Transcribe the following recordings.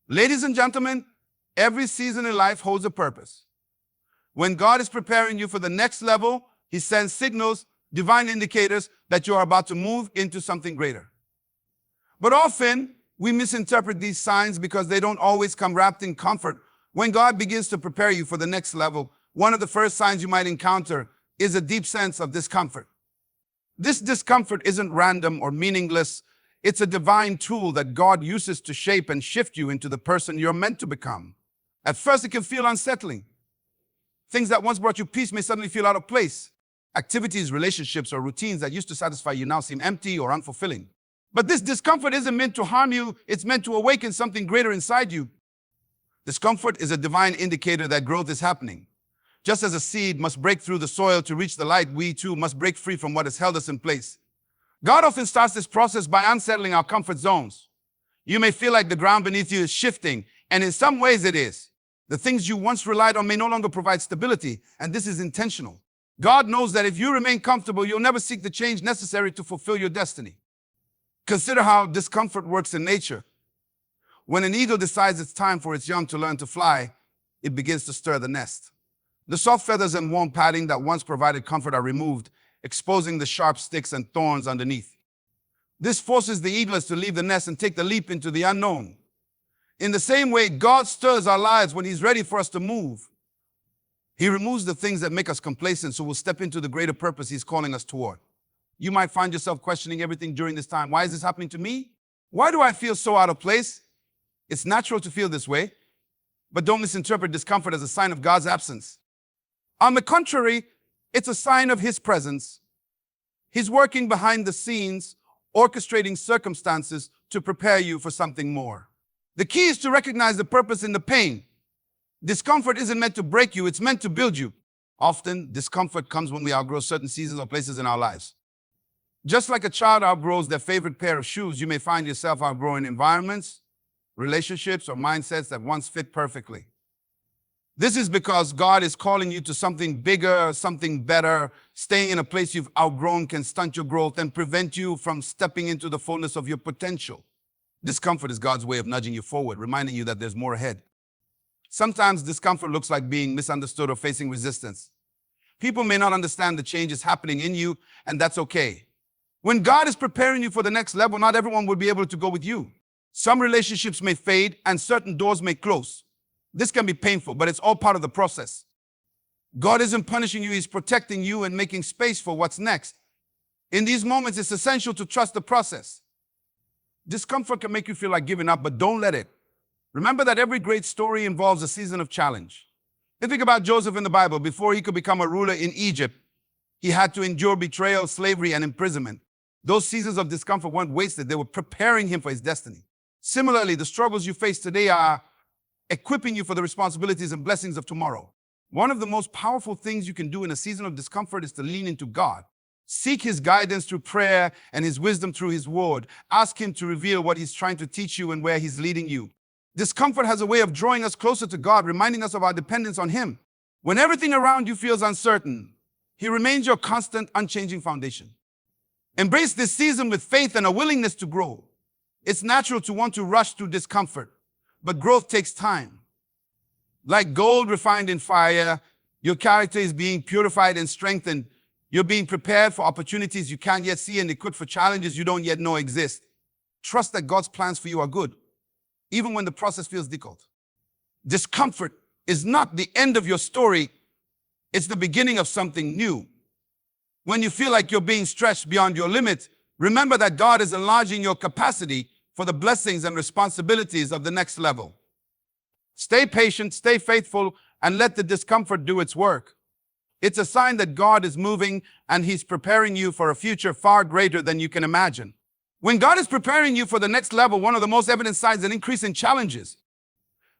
Ladies and gentlemen, every season in life holds a purpose. When God is preparing you for the next level, He sends signals, divine indicators that you are about to move into something greater. But often, we misinterpret these signs because they don't always come wrapped in comfort. When God begins to prepare you for the next level, one of the first signs you might encounter is a deep sense of discomfort. This discomfort isn't random or meaningless. It's a divine tool that God uses to shape and shift you into the person you're meant to become. At first, it can feel unsettling. Things that once brought you peace may suddenly feel out of place. Activities, relationships, or routines that used to satisfy you now seem empty or unfulfilling. But this discomfort isn't meant to harm you. It's meant to awaken something greater inside you. Discomfort is a divine indicator that growth is happening. Just as a seed must break through the soil to reach the light, we too must break free from what has held us in place. God often starts this process by unsettling our comfort zones. You may feel like the ground beneath you is shifting, and in some ways it is. The things you once relied on may no longer provide stability, and this is intentional. God knows that if you remain comfortable, you'll never seek the change necessary to fulfill your destiny. Consider how discomfort works in nature. When an eagle decides it's time for its young to learn to fly, it begins to stir the nest. The soft feathers and warm padding that once provided comfort are removed, exposing the sharp sticks and thorns underneath. This forces the eaglets to leave the nest and take the leap into the unknown. In the same way, God stirs our lives when He's ready for us to move. He removes the things that make us complacent so we'll step into the greater purpose He's calling us toward. You might find yourself questioning everything during this time. Why is this happening to me? Why do I feel so out of place? It's natural to feel this way, but don't misinterpret discomfort as a sign of God's absence. On the contrary, it's a sign of His presence. He's working behind the scenes, orchestrating circumstances to prepare you for something more. The key is to recognize the purpose in the pain. Discomfort isn't meant to break you, it's meant to build you. Often, discomfort comes when we outgrow certain seasons or places in our lives. Just like a child outgrows their favorite pair of shoes, you may find yourself outgrowing environments, relationships, or mindsets that once fit perfectly. This is because God is calling you to something bigger, something better. Staying in a place you've outgrown can stunt your growth and prevent you from stepping into the fullness of your potential. Discomfort is God's way of nudging you forward, reminding you that there's more ahead. Sometimes discomfort looks like being misunderstood or facing resistance. People may not understand the changes happening in you, and that's okay. When God is preparing you for the next level, not everyone will be able to go with you. Some relationships may fade and certain doors may close. This can be painful, but it's all part of the process. God isn't punishing you, He's protecting you and making space for what's next. In these moments, it's essential to trust the process. Discomfort can make you feel like giving up, but don't let it. Remember that every great story involves a season of challenge. You think about Joseph in the Bible. Before he could become a ruler in Egypt, he had to endure betrayal, slavery, and imprisonment. Those seasons of discomfort weren't wasted. They were preparing him for his destiny. Similarly, the struggles you face today are equipping you for the responsibilities and blessings of tomorrow. One of the most powerful things you can do in a season of discomfort is to lean into God. Seek His guidance through prayer and His wisdom through His word. Ask Him to reveal what He's trying to teach you and where He's leading you. Discomfort has a way of drawing us closer to God, reminding us of our dependence on Him. When everything around you feels uncertain, He remains your constant, unchanging foundation. Embrace this season with faith and a willingness to grow. It's natural to want to rush through discomfort, but growth takes time. Like gold refined in fire, your character is being purified and strengthened. You're being prepared for opportunities you can't yet see and equipped for challenges you don't yet know exist. Trust that God's plans for you are good, even when the process feels difficult. Discomfort is not the end of your story. It's the beginning of something new. When you feel like you're being stretched beyond your limits, remember that God is enlarging your capacity for the blessings and responsibilities of the next level. Stay patient, stay faithful, and let the discomfort do its work. It's a sign that God is moving and He's preparing you for a future far greater than you can imagine. When God is preparing you for the next level, one of the most evident signs is an increase in challenges.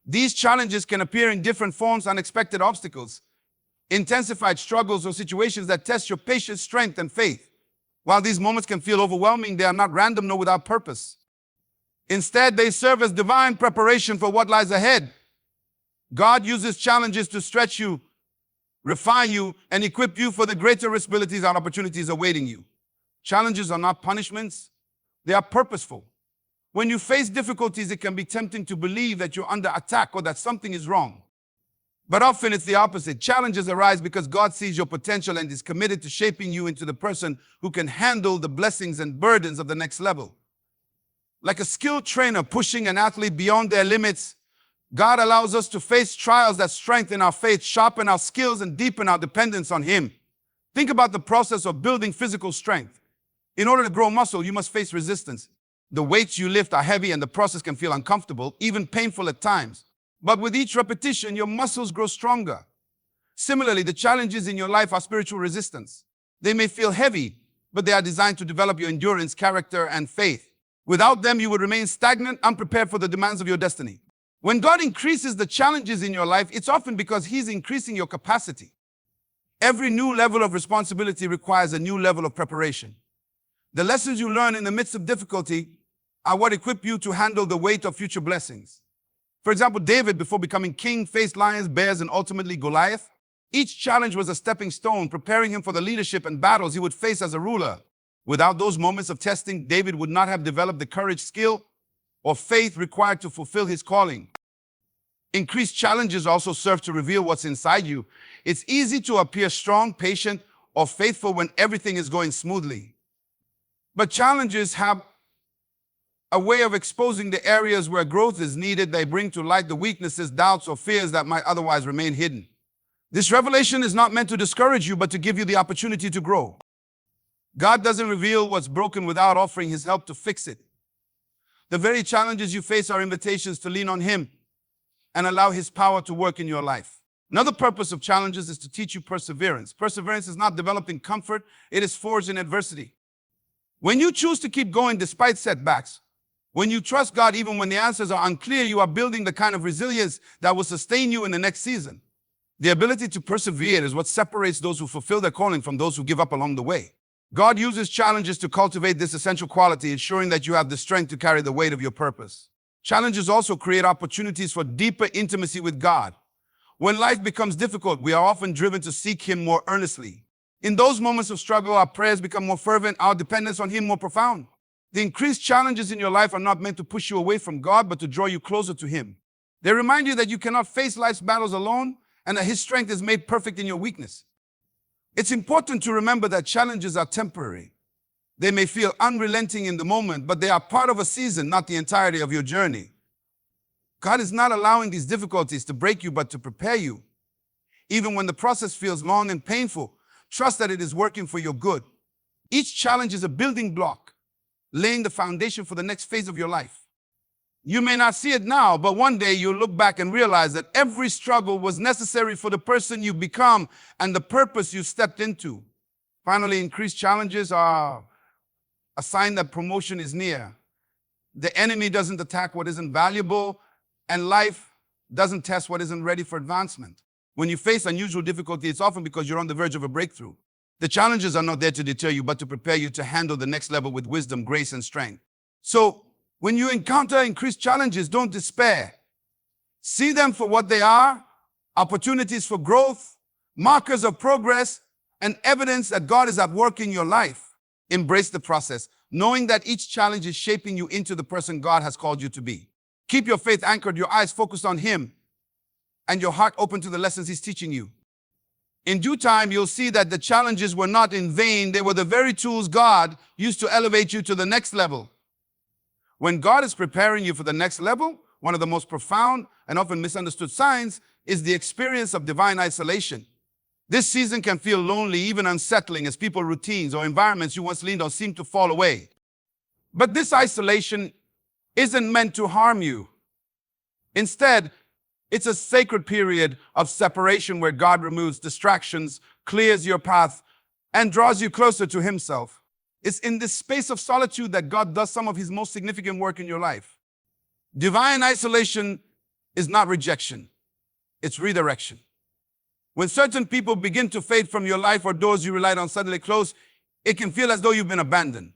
These challenges can appear in different forms, unexpected obstacles, intensified struggles, or situations that test your patience, strength, and faith. While these moments can feel overwhelming, they are not random nor without purpose. Instead, they serve as divine preparation for what lies ahead. God uses challenges to stretch you, refine you, and equip you for the greater responsibilities and opportunities awaiting you. Challenges are not punishments, they are purposeful. When you face difficulties, it can be tempting to believe that you're under attack or that something is wrong. But often it's the opposite. Challenges arise because God sees your potential and is committed to shaping you into the person who can handle the blessings and burdens of the next level. Like a skilled trainer pushing an athlete beyond their limits, God allows us to face trials that strengthen our faith, sharpen our skills, and deepen our dependence on Him. Think about the process of building physical strength. In order to grow muscle, you must face resistance. The weights you lift are heavy and the process can feel uncomfortable, even painful at times. But with each repetition, your muscles grow stronger. Similarly, the challenges in your life are spiritual resistance. They may feel heavy, but they are designed to develop your endurance, character, and faith. Without them, you would remain stagnant, unprepared for the demands of your destiny. When God increases the challenges in your life, it's often because He's increasing your capacity. Every new level of responsibility requires a new level of preparation. The lessons you learn in the midst of difficulty are what equip you to handle the weight of future blessings. For example, David, before becoming king, faced lions, bears, and ultimately Goliath. Each challenge was a stepping stone, preparing him for the leadership and battles he would face as a ruler. Without those moments of testing, David would not have developed the courage, skill, or faith required to fulfill his calling. Increased challenges also serve to reveal what's inside you. It's easy to appear strong, patient, or faithful when everything is going smoothly. But challenges have a way of exposing the areas where growth is needed. They bring to light the weaknesses, doubts, or fears that might otherwise remain hidden. This revelation is not meant to discourage you, but to give you the opportunity to grow. God doesn't reveal what's broken without offering His help to fix it. The very challenges you face are invitations to lean on Him and allow His power to work in your life. Another purpose of challenges is to teach you perseverance. Perseverance is not developed in comfort, it is forged in adversity. When you choose to keep going despite setbacks, when you trust God even when the answers are unclear, you are building the kind of resilience that will sustain you in the next season. The ability to persevere is what separates those who fulfill their calling from those who give up along the way. God uses challenges to cultivate this essential quality, ensuring that you have the strength to carry the weight of your purpose. Challenges also create opportunities for deeper intimacy with God. When life becomes difficult, we are often driven to seek Him more earnestly. In those moments of struggle, our prayers become more fervent, our dependence on Him more profound. The increased challenges in your life are not meant to push you away from God, but to draw you closer to Him. They remind you that you cannot face life's battles alone and that His strength is made perfect in your weakness. It's important to remember that challenges are temporary. They may feel unrelenting in the moment, but they are part of a season, not the entirety of your journey. God is not allowing these difficulties to break you, but to prepare you. Even when the process feels long and painful, trust that it is working for your good. Each challenge is a building block, laying the foundation for the next phase of your life. You may not see it now, but one day you'll look back and realize that every struggle was necessary for the person you become and the purpose you stepped into. Finally, increased challenges are a sign that promotion is near. The enemy doesn't attack what isn't valuable, and life doesn't test what isn't ready for advancement. When you face unusual difficulty, it's often because you're on the verge of a breakthrough. The challenges are not there to deter you, but to prepare you to handle the next level with wisdom, grace, and strength. So, when you encounter increased challenges, don't despair. See them for what they are, opportunities for growth, markers of progress, and evidence that God is at work in your life. Embrace the process, knowing that each challenge is shaping you into the person God has called you to be. Keep your faith anchored, your eyes focused on Him, and your heart open to the lessons He's teaching you. In due time, you'll see that the challenges were not in vain. They were the very tools God used to elevate you to the next level. When God is preparing you for the next level, one of the most profound and often misunderstood signs is the experience of divine isolation. This season can feel lonely, even unsettling, as people's routines or environments you once leaned on seem to fall away. But this isolation isn't meant to harm you. Instead, it's a sacred period of separation where God removes distractions, clears your path, and draws you closer to Himself. It's in this space of solitude that God does some of His most significant work in your life. Divine isolation is not rejection, it's redirection. When certain people begin to fade from your life or doors you relied on suddenly close, it can feel as though you've been abandoned.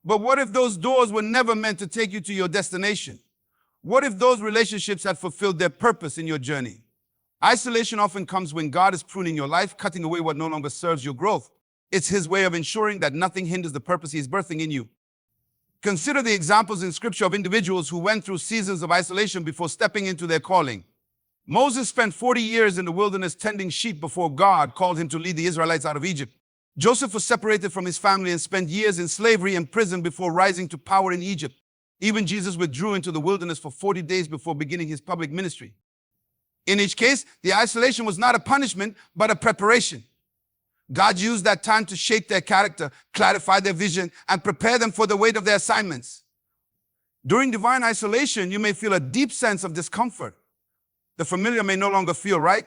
But what if those doors were never meant to take you to your destination? What if those relationships had fulfilled their purpose in your journey? Isolation often comes when God is pruning your life, cutting away what no longer serves your growth. It's His way of ensuring that nothing hinders the purpose He is birthing in you. Consider the examples in Scripture of individuals who went through seasons of isolation before stepping into their calling. Moses spent 40 years in the wilderness tending sheep before God called him to lead the Israelites out of Egypt. Joseph was separated from his family and spent years in slavery and prison before rising to power in Egypt. Even Jesus withdrew into the wilderness for 40 days before beginning his public ministry. In each case, the isolation was not a punishment, but a preparation. God used that time to shape their character, clarify their vision, and prepare them for the weight of their assignments. During divine isolation, you may feel a deep sense of discomfort. The familiar may no longer feel right,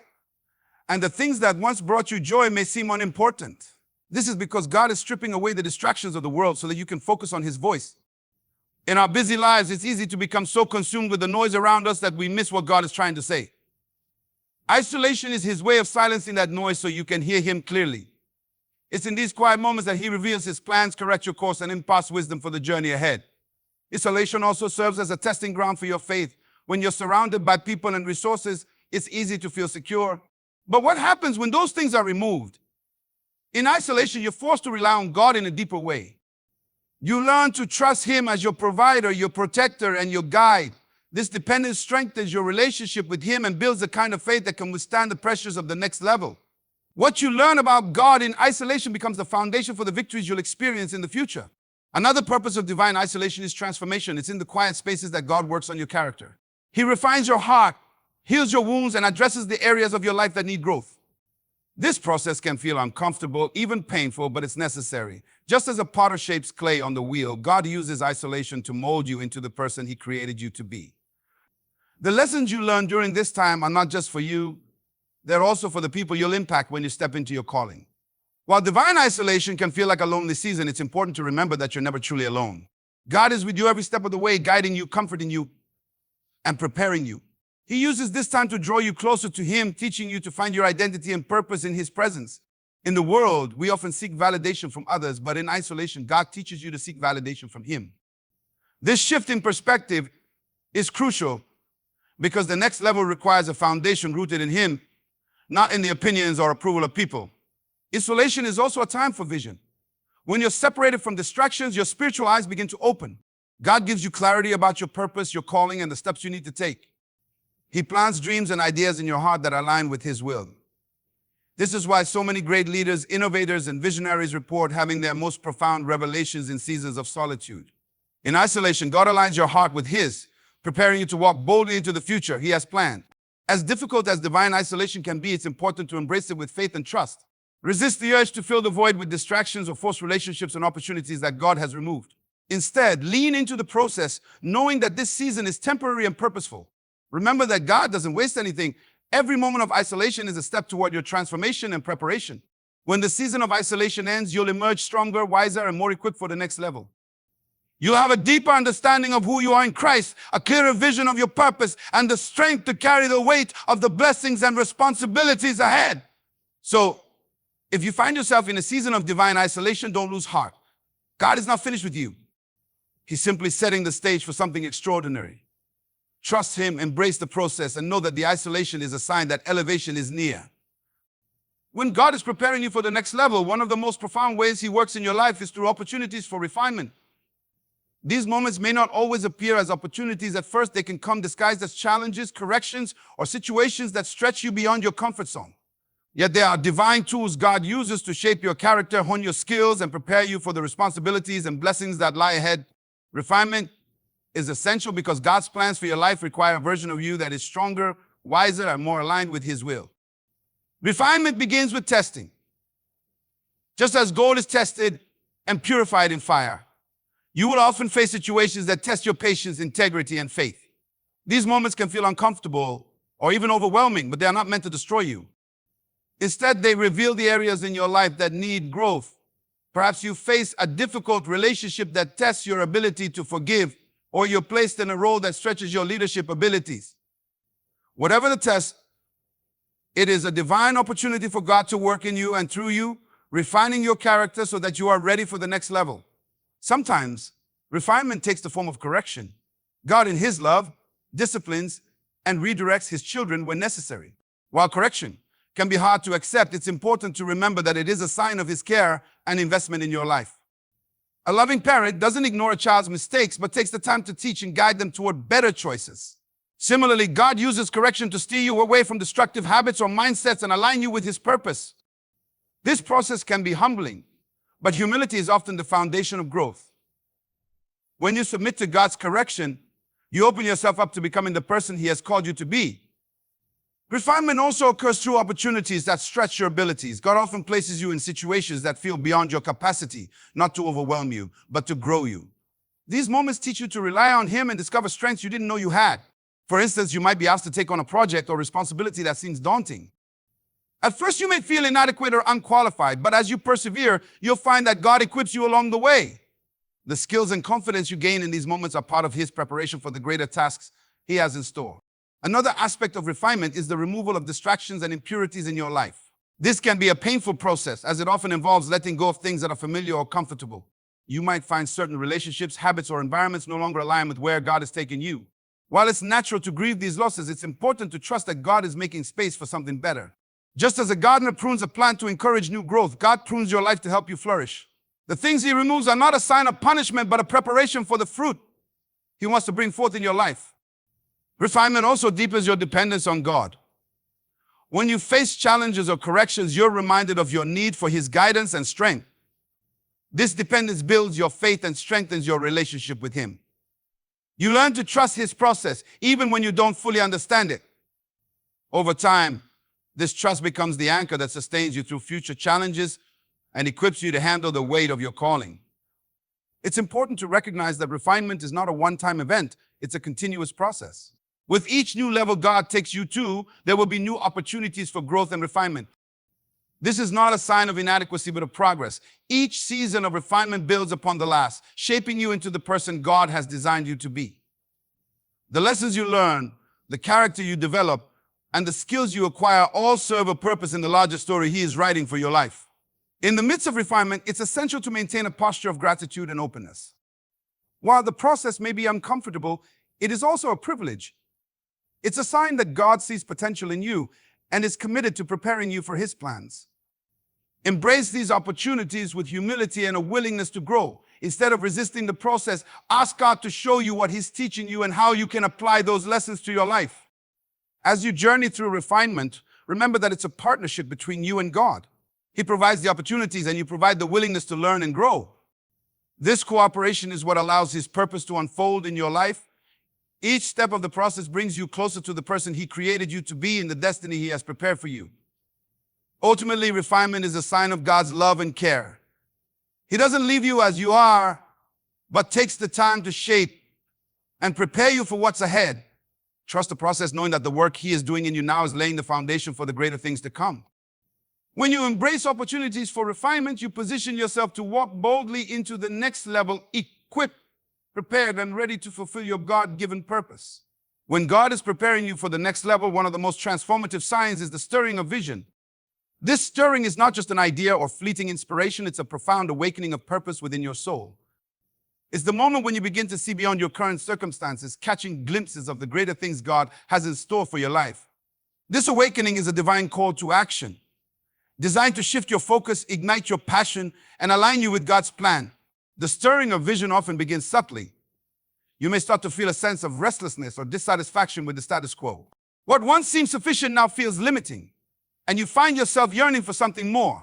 and the things that once brought you joy may seem unimportant. This is because God is stripping away the distractions of the world so that you can focus on His voice. In our busy lives, it's easy to become so consumed with the noise around us that we miss what God is trying to say. Isolation is His way of silencing that noise so you can hear Him clearly. It's in these quiet moments that He reveals His plans, corrects your course, and imparts wisdom for the journey ahead. Isolation also serves as a testing ground for your faith. When you're surrounded by people and resources, it's easy to feel secure. But what happens when those things are removed? In isolation, you're forced to rely on God in a deeper way. You learn to trust Him as your provider, your protector, and your guide. This dependence strengthens your relationship with Him and builds a kind of faith that can withstand the pressures of the next level. What you learn about God in isolation becomes the foundation for the victories you'll experience in the future. Another purpose of divine isolation is transformation. It's in the quiet spaces that God works on your character. He refines your heart, heals your wounds, and addresses the areas of your life that need growth. This process can feel uncomfortable, even painful, but it's necessary. Just as a potter shapes clay on the wheel, God uses isolation to mold you into the person He created you to be. The lessons you learn during this time are not just for you, they're also for the people you'll impact when you step into your calling. While divine isolation can feel like a lonely season, it's important to remember that you're never truly alone. God is with you every step of the way, guiding you, comforting you, and preparing you. He uses this time to draw you closer to Him, teaching you to find your identity and purpose in His presence. In the world, we often seek validation from others, but in isolation, God teaches you to seek validation from Him. This shift in perspective is crucial because the next level requires a foundation rooted in Him, not in the opinions or approval of people. Isolation is also a time for vision. When you're separated from distractions, your spiritual eyes begin to open. God gives you clarity about your purpose, your calling, and the steps you need to take. He plants dreams and ideas in your heart that align with His will. This is why so many great leaders, innovators, and visionaries report having their most profound revelations in seasons of solitude. In isolation, God aligns your heart with His, preparing you to walk boldly into the future He has planned. As difficult as divine isolation can be, it's important to embrace it with faith and trust. Resist the urge to fill the void with distractions or forced relationships and opportunities that God has removed. Instead, lean into the process, knowing that this season is temporary and purposeful. Remember that God doesn't waste anything. Every moment of isolation is a step toward your transformation and preparation. When the season of isolation ends, you'll emerge stronger, wiser, and more equipped for the next level. You'll have a deeper understanding of who you are in Christ, a clearer vision of your purpose, and the strength to carry the weight of the blessings and responsibilities ahead. So, if you find yourself in a season of divine isolation, don't lose heart. God is not finished with you. He's simply setting the stage for something extraordinary. Trust Him, embrace the process, and know that the isolation is a sign that elevation is near. When God is preparing you for the next level, one of the most profound ways He works in your life is through opportunities for refinement. These moments may not always appear as opportunities at first. They can come disguised as challenges, corrections, or situations that stretch you beyond your comfort zone. Yet there are divine tools God uses to shape your character, hone your skills, and prepare you for the responsibilities and blessings that lie ahead. Refinement is essential because God's plans for your life require a version of you that is stronger, wiser, and more aligned with His will. Refinement begins with testing. Just as gold is tested and purified in fire, you will often face situations that test your patience, integrity, and faith. These moments can feel uncomfortable or even overwhelming, but they are not meant to destroy you. Instead, they reveal the areas in your life that need growth. Perhaps you face a difficult relationship that tests your ability to forgive, or you're placed in a role that stretches your leadership abilities. Whatever the test, it is a divine opportunity for God to work in you and through you, refining your character so that you are ready for the next level. Sometimes, refinement takes the form of correction. God, in His love, disciplines and redirects His children when necessary. While correction can be hard to accept, it's important to remember that it is a sign of His care and investment in your life. A loving parent doesn't ignore a child's mistakes, but takes the time to teach and guide them toward better choices. Similarly, God uses correction to steer you away from destructive habits or mindsets and align you with His purpose. This process can be humbling, but humility is often the foundation of growth. When you submit to God's correction, you open yourself up to becoming the person He has called you to be. Refinement also occurs through opportunities that stretch your abilities. God often places you in situations that feel beyond your capacity, not to overwhelm you, but to grow you. These moments teach you to rely on Him and discover strengths you didn't know you had. For instance, you might be asked to take on a project or responsibility that seems daunting. At first, you may feel inadequate or unqualified, but as you persevere, you'll find that God equips you along the way. The skills and confidence you gain in these moments are part of His preparation for the greater tasks He has in store. Another aspect of refinement is the removal of distractions and impurities in your life. This can be a painful process, as it often involves letting go of things that are familiar or comfortable. You might find certain relationships, habits, or environments no longer align with where God has taken you. While it's natural to grieve these losses, it's important to trust that God is making space for something better. Just as a gardener prunes a plant to encourage new growth, God prunes your life to help you flourish. The things He removes are not a sign of punishment, but a preparation for the fruit He wants to bring forth in your life. Refinement also deepens your dependence on God. When you face challenges or corrections, you're reminded of your need for His guidance and strength. This dependence builds your faith and strengthens your relationship with Him. You learn to trust His process, even when you don't fully understand it. Over time, this trust becomes the anchor that sustains you through future challenges and equips you to handle the weight of your calling. It's important to recognize that refinement is not a one-time event, it's a continuous process. With each new level God takes you to, there will be new opportunities for growth and refinement. This is not a sign of inadequacy, but of progress. Each season of refinement builds upon the last, shaping you into the person God has designed you to be. The lessons you learn, the character you develop, and the skills you acquire all serve a purpose in the larger story He is writing for your life. In the midst of refinement, it's essential to maintain a posture of gratitude and openness. While the process may be uncomfortable, it is also a privilege. It's a sign that God sees potential in you and is committed to preparing you for His plans. Embrace these opportunities with humility and a willingness to grow. Instead of resisting the process, ask God to show you what He's teaching you and how you can apply those lessons to your life. As you journey through refinement, remember that it's a partnership between you and God. He provides the opportunities and you provide the willingness to learn and grow. This cooperation is what allows His purpose to unfold in your life. Each step of the process brings you closer to the person He created you to be and the destiny He has prepared for you. Ultimately, refinement is a sign of God's love and care. He doesn't leave you as you are, but takes the time to shape and prepare you for what's ahead. Trust the process, knowing that the work He is doing in you now is laying the foundation for the greater things to come. When you embrace opportunities for refinement, you position yourself to walk boldly into the next level, equipped, prepared, and ready to fulfill your God-given purpose. When God is preparing you for the next level, one of the most transformative signs is the stirring of vision. This stirring is not just an idea or fleeting inspiration, it's a profound awakening of purpose within your soul. It's the moment when you begin to see beyond your current circumstances, catching glimpses of the greater things God has in store for your life. This awakening is a divine call to action, designed to shift your focus, ignite your passion, and align you with God's plan. The stirring of vision often begins subtly. You may start to feel a sense of restlessness or dissatisfaction with the status quo. What once seemed sufficient now feels limiting, and you find yourself yearning for something more.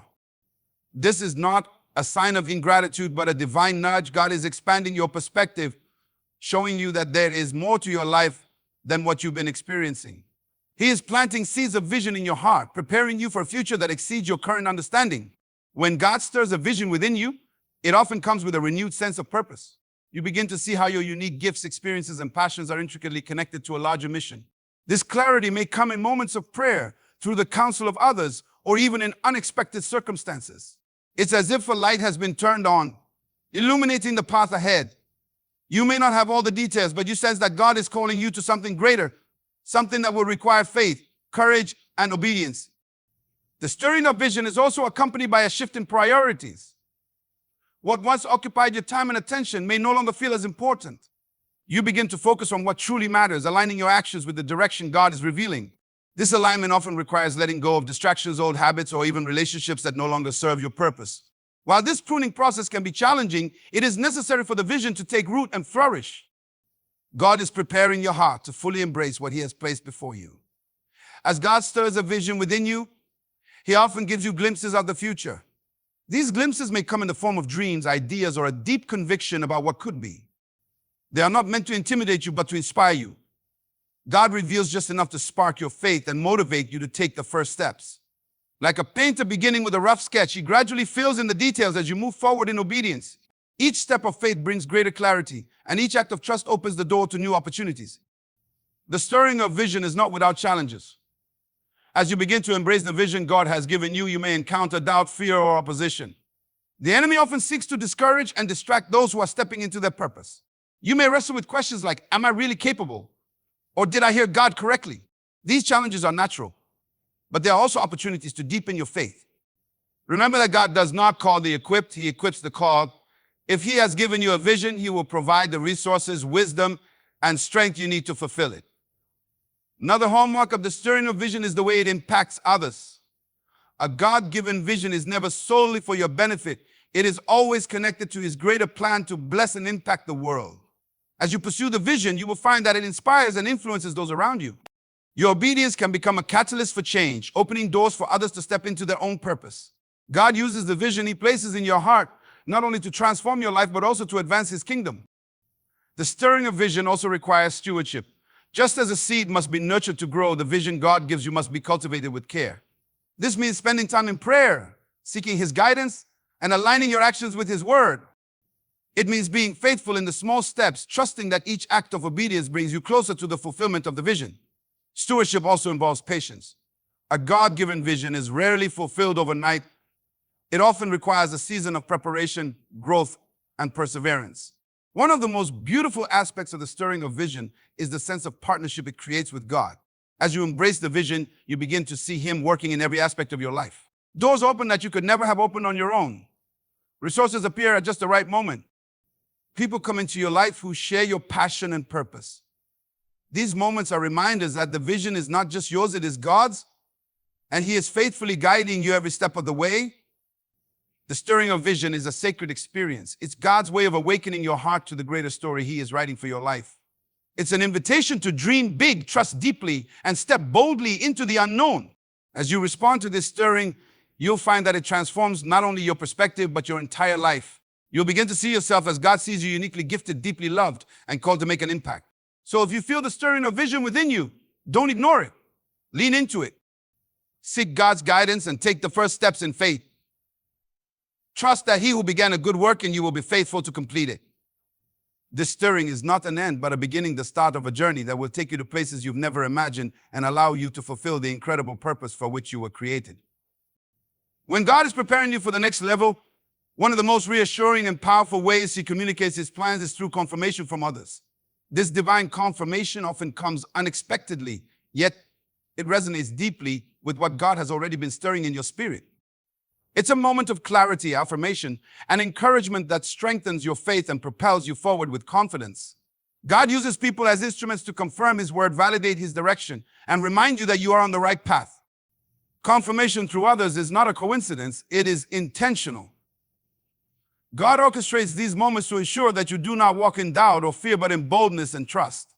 This is not a sign of ingratitude, but a divine nudge. God is expanding your perspective, showing you that there is more to your life than what you've been experiencing. He is planting seeds of vision in your heart, preparing you for a future that exceeds your current understanding. When God stirs a vision within you, it often comes with a renewed sense of purpose. You begin to see how your unique gifts, experiences, and passions are intricately connected to a larger mission. This clarity may come in moments of prayer, through the counsel of others, or even in unexpected circumstances. It's as if a light has been turned on, illuminating the path ahead. You may not have all the details, but you sense that God is calling you to something greater, something that will require faith, courage, and obedience. The stirring of vision is also accompanied by a shift in priorities. What once occupied your time and attention may no longer feel as important. You begin to focus on what truly matters, aligning your actions with the direction God is revealing. This alignment often requires letting go of distractions, old habits, or even relationships that no longer serve your purpose. While this pruning process can be challenging, it is necessary for the vision to take root and flourish. God is preparing your heart to fully embrace what He has placed before you. As God stirs a vision within you, He often gives you glimpses of the future. These glimpses may come in the form of dreams, ideas, or a deep conviction about what could be. They are not meant to intimidate you, but to inspire you. God reveals just enough to spark your faith and motivate you to take the first steps. Like a painter beginning with a rough sketch, he gradually fills in the details as you move forward in obedience. Each step of faith brings greater clarity, and each act of trust opens the door to new opportunities. The stirring of vision is not without challenges. As you begin to embrace the vision God has given you, you may encounter doubt, fear, or opposition. The enemy often seeks to discourage and distract those who are stepping into their purpose. You may wrestle with questions like, am I really capable? Or did I hear God correctly? These challenges are natural, but there are also opportunities to deepen your faith. Remember that God does not call the equipped, He equips the called. If He has given you a vision, He will provide the resources, wisdom, and strength you need to fulfill it. Another hallmark of the stirring of vision is the way it impacts others. A God-given vision is never solely for your benefit. It is always connected to His greater plan to bless and impact the world. As you pursue the vision, you will find that it inspires and influences those around you. Your obedience can become a catalyst for change, opening doors for others to step into their own purpose. God uses the vision He places in your heart not only to transform your life, but also to advance His kingdom. The stirring of vision also requires stewardship. Just as a seed must be nurtured to grow, the vision God gives you must be cultivated with care. This means spending time in prayer, seeking His guidance, and aligning your actions with His word. It means being faithful in the small steps, trusting that each act of obedience brings you closer to the fulfillment of the vision. Stewardship also involves patience. A God-given vision is rarely fulfilled overnight. It often requires a season of preparation, growth, and perseverance. One of the most beautiful aspects of the stirring of vision is the sense of partnership it creates with God. As you embrace the vision, you begin to see Him working in every aspect of your life. Doors open that you could never have opened on your own. Resources appear at just the right moment. People come into your life who share your passion and purpose. These moments are reminders that the vision is not just yours, it is God's, and He is faithfully guiding you every step of the way. The stirring of vision is a sacred experience. It's God's way of awakening your heart to the greater story He is writing for your life. It's an invitation to dream big, trust deeply, and step boldly into the unknown. As you respond to this stirring, you'll find that it transforms not only your perspective, but your entire life. You'll begin to see yourself as God sees you, uniquely gifted, deeply loved, and called to make an impact. So if you feel the stirring of vision within you, don't ignore it. Lean into it. Seek God's guidance and take the first steps in faith. Trust that He who began a good work in you will be faithful to complete it. This stirring is not an end, but a beginning, the start of a journey that will take you to places you've never imagined and allow you to fulfill the incredible purpose for which you were created. When God is preparing you for the next level, one of the most reassuring and powerful ways He communicates His plans is through confirmation from others. This divine confirmation often comes unexpectedly, yet it resonates deeply with what God has already been stirring in your spirit. It's a moment of clarity, affirmation, and encouragement that strengthens your faith and propels you forward with confidence. God uses people as instruments to confirm His word, validate His direction, and remind you that you are on the right path. Confirmation through others is not a coincidence, it is intentional. God orchestrates these moments to ensure that you do not walk in doubt or fear, but in boldness and trust.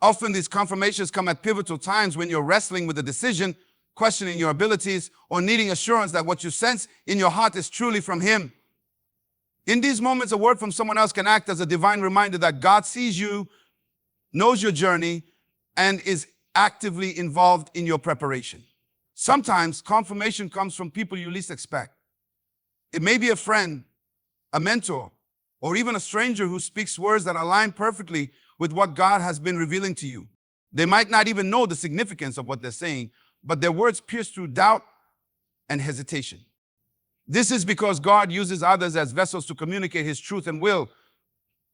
Often these confirmations come at pivotal times when you're wrestling with a decision, questioning your abilities, or needing assurance that what you sense in your heart is truly from Him. In these moments, a word from someone else can act as a divine reminder that God sees you, knows your journey, and is actively involved in your preparation. Sometimes confirmation comes from people you least expect. It may be a friend, a mentor, or even a stranger who speaks words that align perfectly with what God has been revealing to you. They might not even know the significance of what they're saying, but their words pierce through doubt and hesitation. This is because God uses others as vessels to communicate His truth and will.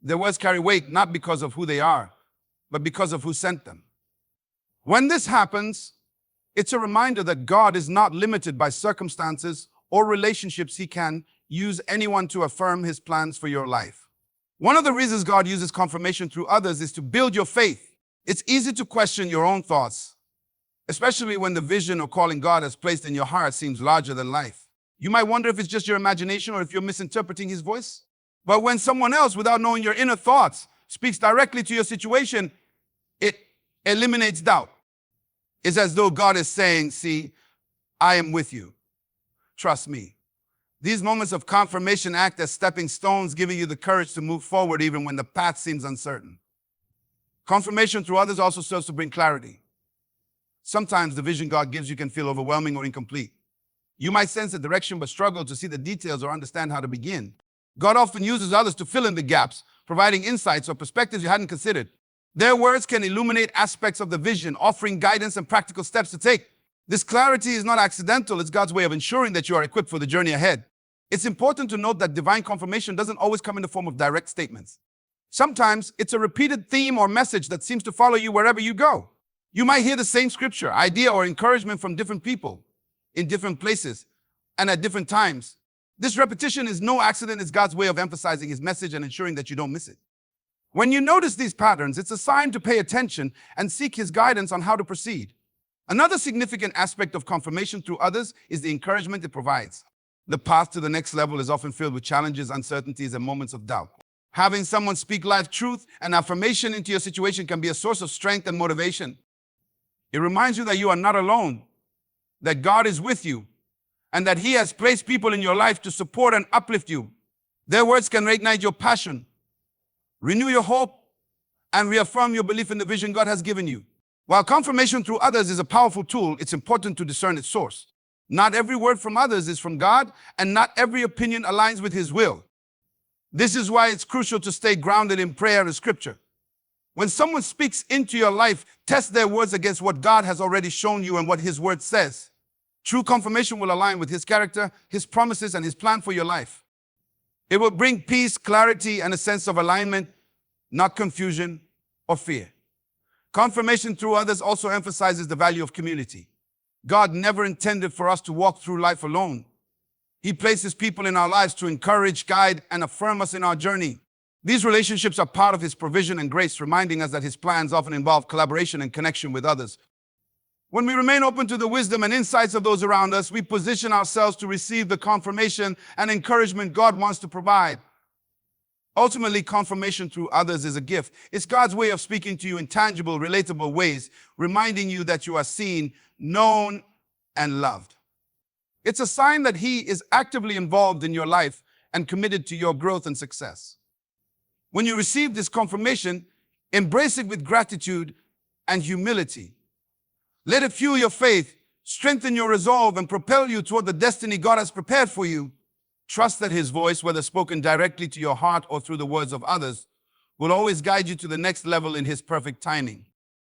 Their words carry weight not because of who they are, but because of who sent them. When this happens, it's a reminder that God is not limited by circumstances or relationships. He can use anyone to affirm His plans for your life. One of the reasons God uses confirmation through others is to build your faith. It's easy to question your own thoughts, especially when the vision or calling God has placed in your heart seems larger than life. You might wonder if it's just your imagination or if you're misinterpreting his voice. But when someone else, without knowing your inner thoughts, speaks directly to your situation, it eliminates doubt. It's as though God is saying, see, I am with you. Trust me. These moments of confirmation act as stepping stones, giving you the courage to move forward even when the path seems uncertain. Confirmation through others also serves to bring clarity. Sometimes the vision God gives you can feel overwhelming or incomplete. You might sense the direction but struggle to see the details or understand how to begin. God often uses others to fill in the gaps, providing insights or perspectives you hadn't considered. Their words can illuminate aspects of the vision, offering guidance and practical steps to take. This clarity is not accidental. It's God's way of ensuring that you are equipped for the journey ahead. It's important to note that divine confirmation doesn't always come in the form of direct statements. Sometimes it's a repeated theme or message that seems to follow you wherever you go. You might hear the same scripture, idea, or encouragement from different people in different places and at different times. This repetition is no accident. It's God's way of emphasizing his message and ensuring that you don't miss it. When you notice these patterns, it's a sign to pay attention and seek his guidance on how to proceed. Another significant aspect of confirmation through others is the encouragement it provides. The path to the next level is often filled with challenges, uncertainties, and moments of doubt. Having someone speak life truth and affirmation into your situation can be a source of strength and motivation. It reminds you that you are not alone, that God is with you, and that he has placed people in your life to support and uplift you. Their words can reignite your passion, renew your hope, and reaffirm your belief in the vision God has given you. While confirmation through others is a powerful tool, it's important to discern its source. Not every word from others is from God, and not every opinion aligns with his will. This is why it's crucial to stay grounded in prayer and scripture. When someone speaks into your life, test their words against what God has already shown you and what his word says. True confirmation will align with his character, his promises, and his plan for your life. It will bring peace, clarity, and a sense of alignment, not confusion or fear. Confirmation through others also emphasizes the value of community. God never intended for us to walk through life alone. He places people in our lives to encourage, guide, and affirm us in our journey. These relationships are part of his provision and grace, reminding us that his plans often involve collaboration and connection with others. When we remain open to the wisdom and insights of those around us, we position ourselves to receive the confirmation and encouragement God wants to provide. Ultimately, confirmation through others is a gift. It's God's way of speaking to you in tangible, relatable ways, reminding you that you are seen, known, and loved. It's a sign that he is actively involved in your life and committed to your growth and success. When you receive this confirmation, embrace it with gratitude and humility. Let it fuel your faith, strengthen your resolve, and propel you toward the destiny God has prepared for you. Trust that his voice, whether spoken directly to your heart or through the words of others, will always guide you to the next level in his perfect timing.